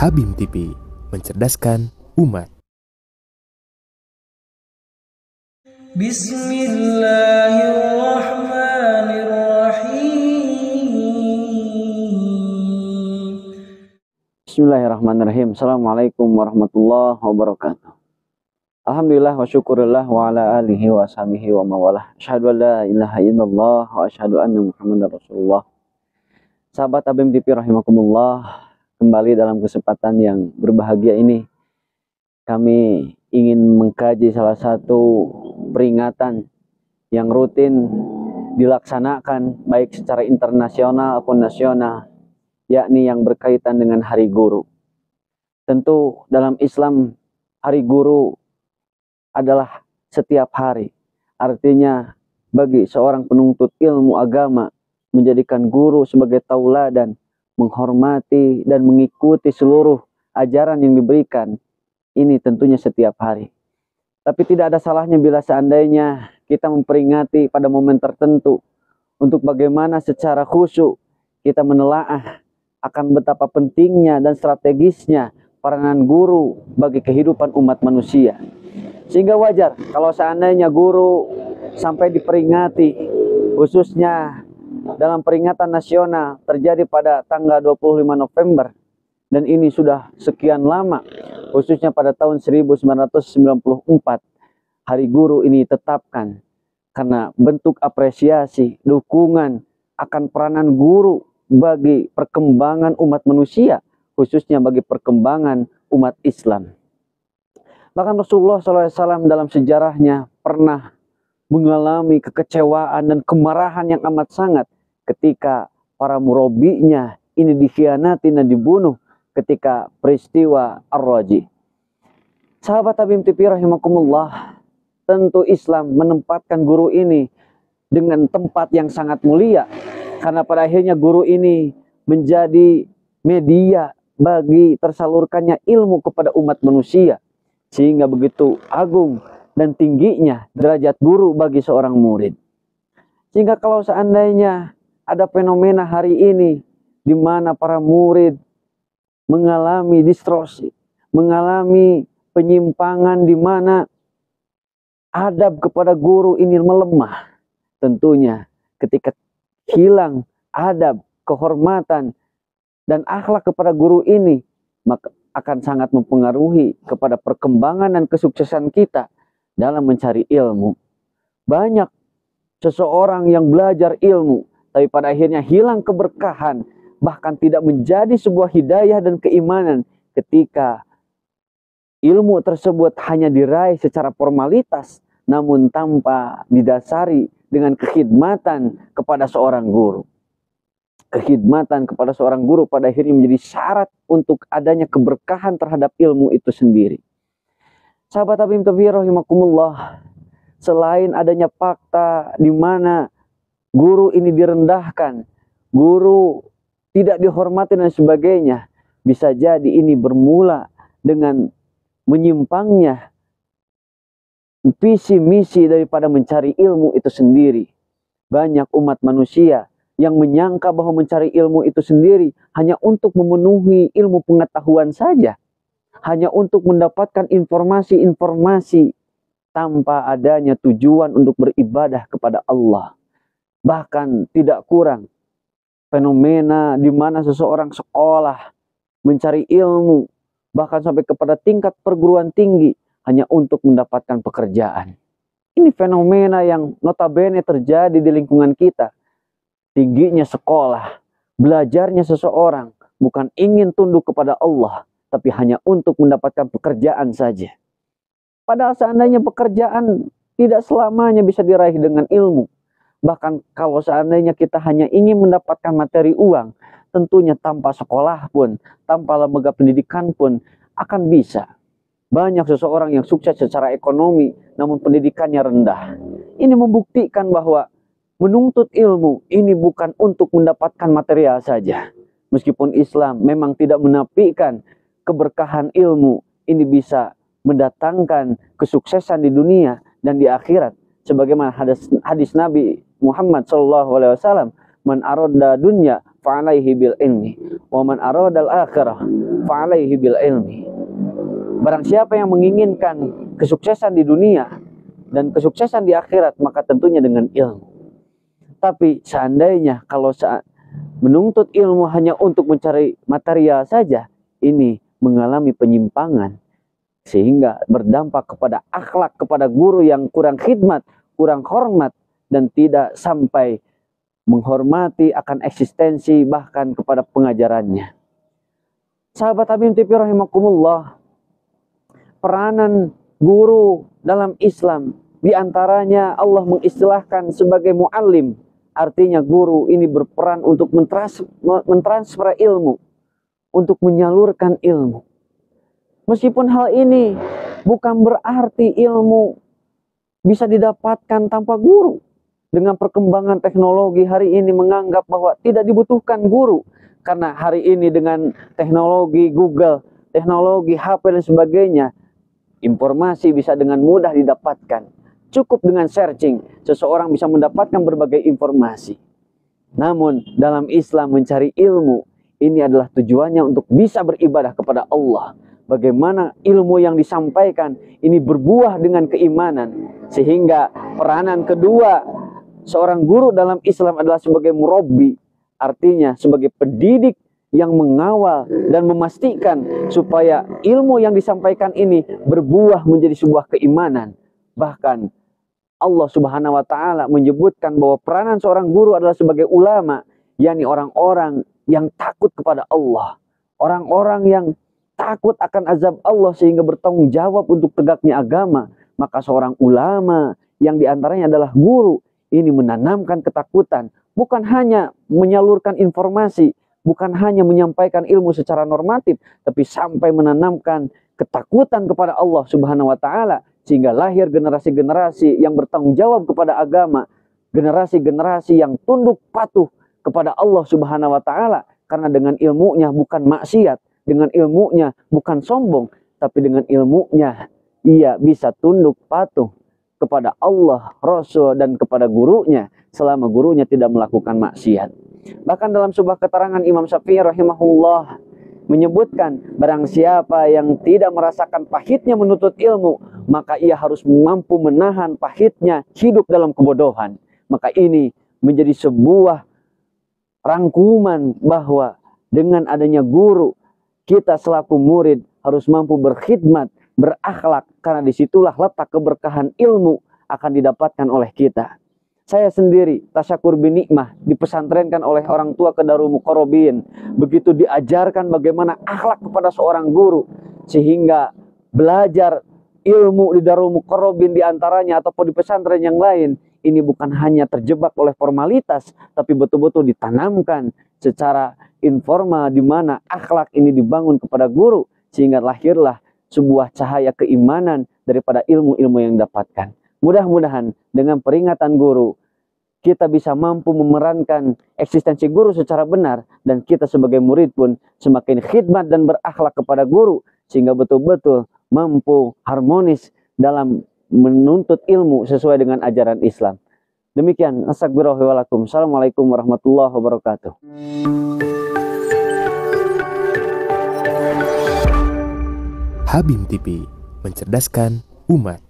Habim TV, mencerdaskan umat. Bismillahirrahmanirrahim. Assalamualaikum warahmatullahi wabarakatuh. Alhamdulillah wa syukurillah wa ala alihi wa sahbihi wa mawalah. Asyhadu an la ilaha illallah wa asyhadu anna Muhammadar Rasulullah. Sahabat Habim TV rahimakumullah, kembali dalam kesempatan yang berbahagia ini kami ingin mengkaji salah satu peringatan yang rutin dilaksanakan baik secara internasional maupun nasional, yakni yang berkaitan dengan Hari Guru. Tentu dalam Islam Hari Guru adalah setiap hari. Artinya bagi seorang penuntut ilmu agama, menjadikan guru sebagai tauladan, menghormati dan mengikuti seluruh ajaran yang diberikan, ini tentunya setiap hari. Tapi tidak ada salahnya bila seandainya kita memperingati pada momen tertentu untuk bagaimana secara khusyuk kita menelaah akan betapa pentingnya dan strategisnya peranan guru bagi kehidupan umat manusia. Sehingga wajar kalau seandainya guru sampai diperingati, khususnya dalam peringatan nasional terjadi pada tanggal 25 November. Dan ini sudah sekian lama, khususnya pada tahun 1994, Hari Guru ini ditetapkan karena bentuk apresiasi, dukungan akan peranan guru bagi perkembangan umat manusia, khususnya bagi perkembangan umat Islam. Bahkan Rasulullah SAW dalam sejarahnya pernah mengalami kekecewaan dan kemarahan yang amat sangat ketika para murabinya ini dikhianati dan dibunuh ketika peristiwa Ar-Raji. Sahabat Habim TV rahimakumullah, tentu Islam menempatkan guru ini dengan tempat yang sangat mulia, karena pada akhirnya guru ini menjadi media bagi tersalurkannya ilmu kepada umat manusia. Sehingga begitu agung dan tingginya derajat guru bagi seorang murid. Sehingga kalau seandainya ada fenomena hari ini di mana para murid mengalami distorsi, mengalami penyimpangan di mana adab kepada guru ini melemah. Tentunya ketika hilang adab, kehormatan, dan akhlak kepada guru ini, maka akan sangat mempengaruhi kepada perkembangan dan kesuksesan kita dalam mencari ilmu. Banyak seseorang yang belajar ilmu, tapi pada akhirnya hilang keberkahan, bahkan tidak menjadi sebuah hidayah dan keimanan ketika ilmu tersebut hanya diraih secara formalitas, namun tanpa didasari dengan kekhidmatan kepada seorang guru. Kekhidmatan kepada seorang guru pada akhirnya menjadi syarat untuk adanya keberkahan terhadap ilmu itu sendiri. Sahabat Habim TV rahimakumullah, selain adanya fakta di mana guru ini direndahkan, guru tidak dihormati dan sebagainya, bisa jadi ini bermula dengan menyimpangnya visi misi daripada mencari ilmu itu sendiri. Banyak umat manusia yang menyangka bahwa mencari ilmu itu sendiri hanya untuk memenuhi ilmu pengetahuan saja, hanya untuk mendapatkan informasi-informasi tanpa adanya tujuan untuk beribadah kepada Allah. Bahkan tidak kurang fenomena di mana seseorang sekolah mencari ilmu, bahkan sampai kepada tingkat perguruan tinggi hanya untuk mendapatkan pekerjaan. Ini fenomena yang notabene terjadi di lingkungan kita. Tingginya sekolah, belajarnya seseorang bukan ingin tunduk kepada Allah, tapi hanya untuk mendapatkan pekerjaan saja. Padahal seandainya pekerjaan tidak selamanya bisa diraih dengan ilmu. Bahkan kalau seandainya kita hanya ingin mendapatkan materi uang, tentunya tanpa sekolah pun, tanpa lembaga pendidikan pun akan bisa. Banyak seseorang yang sukses secara ekonomi, namun pendidikannya rendah. Ini membuktikan bahwa menuntut ilmu ini bukan untuk mendapatkan material saja. Meskipun Islam memang tidak menafikan keberkahan ilmu, ini bisa mendatangkan kesuksesan di dunia dan di akhirat. Sebagaimana hadis Nabi Muhammad SAW, man arada dunya fa'alaihi bil ilmi, wa man arada al-akhirah fa'alaihi bil ilmi. Barang siapa yang menginginkan kesuksesan di dunia dan kesuksesan di akhirat, maka tentunya dengan ilmu. Tapi seandainya kalau saat menuntut ilmu hanya untuk mencari material saja, ini mengalami penyimpangan sehingga berdampak kepada akhlak, kepada guru yang kurang khidmat, kurang hormat, dan tidak sampai menghormati akan eksistensi bahkan kepada pengajarannya. Sahabat Habib TV rahimakumullah, peranan guru dalam Islam diantaranya Allah mengistilahkan sebagai muallim. Artinya guru ini berperan untuk mentransfer ilmu, untuk menyalurkan ilmu. Meskipun hal ini bukan berarti ilmu bisa didapatkan tanpa guru. Dengan perkembangan teknologi hari ini menganggap bahwa tidak dibutuhkan guru. Karena hari ini dengan teknologi Google, teknologi HP dan sebagainya, informasi bisa dengan mudah didapatkan. Cukup dengan searching, seseorang bisa mendapatkan berbagai informasi. Namun dalam Islam mencari ilmu, ini adalah tujuannya untuk bisa beribadah kepada Allah. Bagaimana ilmu yang disampaikan ini berbuah dengan keimanan. Sehingga peranan kedua seorang guru dalam Islam adalah sebagai murabbi, artinya sebagai pendidik yang mengawal dan memastikan supaya ilmu yang disampaikan ini berbuah menjadi sebuah keimanan. Bahkan Allah Subhanahu wa taala menyebutkan bahwa peranan seorang guru adalah sebagai ulama, yakni orang-orang yang takut kepada Allah, orang-orang yang takut akan azab Allah sehingga bertanggung jawab untuk tegaknya agama. Maka seorang ulama yang diantaranya adalah guru, ini menanamkan ketakutan, bukan hanya menyalurkan informasi, bukan hanya menyampaikan ilmu secara normatif, tapi sampai menanamkan ketakutan kepada Allah Subhanahu wa taala sehingga lahir generasi-generasi yang bertanggung jawab kepada agama, generasi-generasi yang tunduk patuh kepada Allah Subhanahu wa taala karena dengan ilmunya bukan maksiat, dengan ilmunya bukan sombong, tapi dengan ilmunya ia bisa tunduk patuh kepada Allah, Rasul, dan kepada gurunya selama gurunya tidak melakukan maksiat. Bahkan dalam sebuah keterangan Imam Syafi'i rahimahullah menyebutkan barang siapa yang tidak merasakan pahitnya menuntut ilmu, maka ia harus mampu menahan pahitnya hidup dalam kebodohan. Maka ini menjadi sebuah rangkuman bahwa dengan adanya guru, kita selaku murid harus mampu berkhidmat, berakhlak, karena disitulah letak keberkahan ilmu akan didapatkan oleh kita. Saya sendiri tasyakur bin nikmah dipesantrenkan oleh orang tua ke Darul Muqarrabin. Begitu diajarkan bagaimana akhlak kepada seorang guru, sehingga belajar ilmu di Darul Muqarrabin diantaranya ataupun di pesantren yang lain, ini bukan hanya terjebak oleh formalitas, tapi betul-betul ditanamkan secara informal di mana akhlak ini dibangun kepada guru, sehingga lahirlah sebuah cahaya keimanan daripada ilmu-ilmu yang didapatkan. Mudah-mudahan dengan peringatan guru, kita bisa mampu memerankan eksistensi guru secara benar, dan kita sebagai murid pun semakin khidmat dan berakhlak kepada guru, sehingga betul-betul mampu harmonis dalam menuntut ilmu sesuai dengan ajaran Islam. Demikian, astagfirullahaladzim. Assalamualaikum warahmatullahi wabarakatuh. Habib TV, mencerdaskan umat.